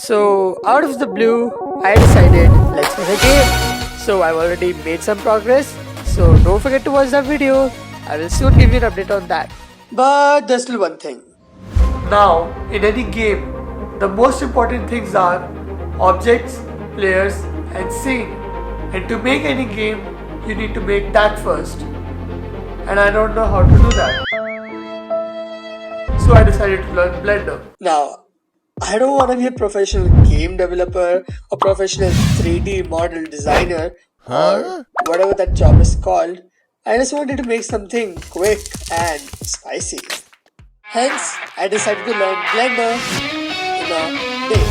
So out of the blue, I decided let's make a game. So I've already made some progress. So don't forget to watch that video. I will soon give you an update on that. But there's still one thing. Now, in any game, the most important things are objects, players, and scene. And to make any game, you need to make that first. And I don't know how to do that. So I decided to learn Blender. Now, I don't want to be a professional game developer or professional 3D model designer or whatever that job is called. I just wanted to make something quick and spicy. Hence, I decided to learn Blender in a day.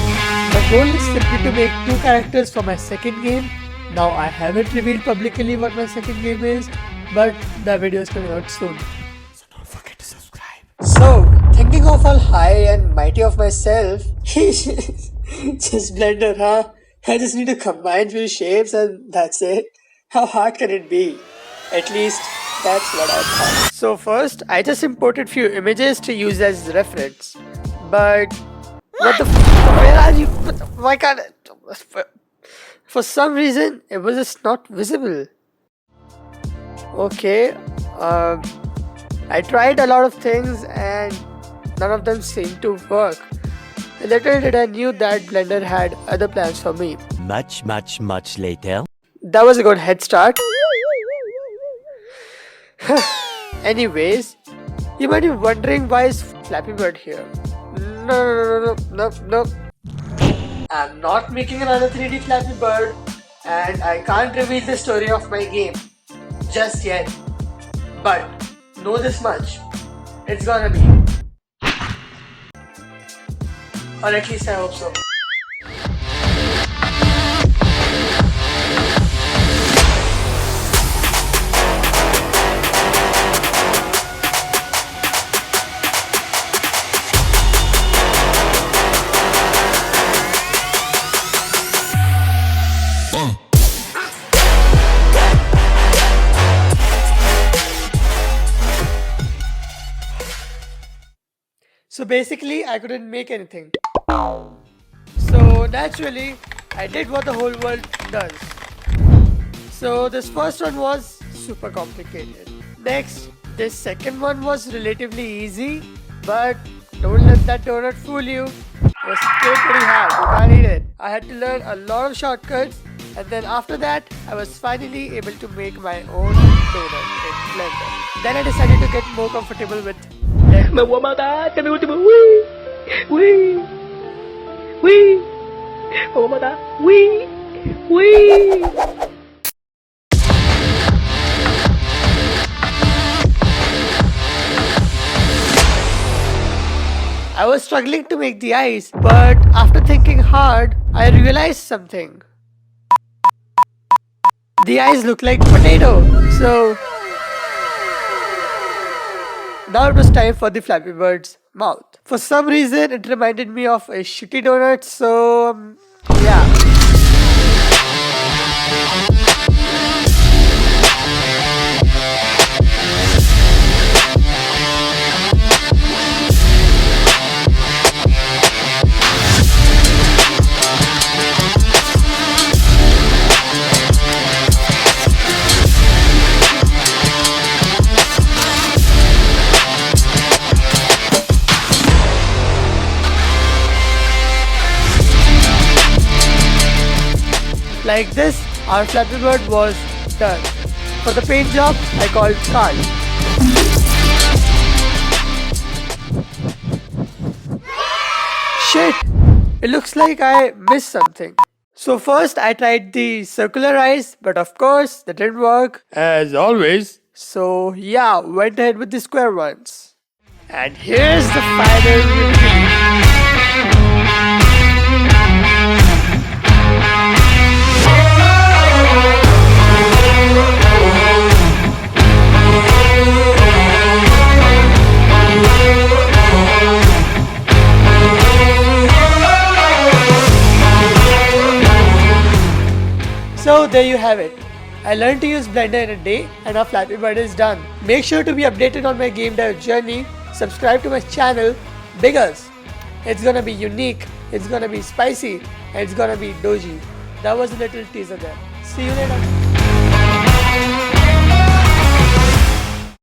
My goal is simply to make 2 characters for my second game. Now I haven't revealed publicly what my second game is, but the video is coming out soon. So don't forget to subscribe. So, thinking of all high and mighty of myself, just Blender, huh? I just need to combine few shapes and that's it. How hard can it be? At least that's what I thought. So first, I just imported few images to use as reference. But what the where are you? Why can't I? For some reason, it was just not visible. Okay, I tried a lot of things and none of them seemed to work. Little did I knew that Blender had other plans for me. Much later. That was a good head start. Anyways, you might be wondering why is Flappy Bird here. No. I'm not making another 3D Flappy Bird and I can't reveal the story of my game just yet. But know this much, it's gonna be. Or at least I hope so. So basically, I couldn't make anything. So naturally, I did what the whole world does. So this first one was super complicated. Next, this second one was relatively easy, but don't let that donut fool you. It was still pretty hard, you can't eat it. I had to learn a lot of shortcuts, and then after that, I was finally able to make my own donut in Blender. Then I decided to get more comfortable with Me voy a matar, que mi último. Uy. Me voy a matar. Uy. I was struggling to make the eyes, but after thinking hard, I realized something. The eyes look like potato, so now it was time for the Flappy Bird's mouth. For some reason, it reminded me of a shitty donut, so yeah. Like this, our Flappy Bird was done. For the paint job, I called Carl. Shit! It looks like I missed something. So first I tried the circular eyes, but of course that didn't work. As always. So yeah, went ahead with the square ones. And here's the final reveal. So there you have it. I learned to use Blender in a day and our Flappy Bird is done. Make sure to be updated on my game dev journey, subscribe to my channel because it's gonna be unique It's gonna be spicy and it's gonna be doji. That was a little teaser there. See you later.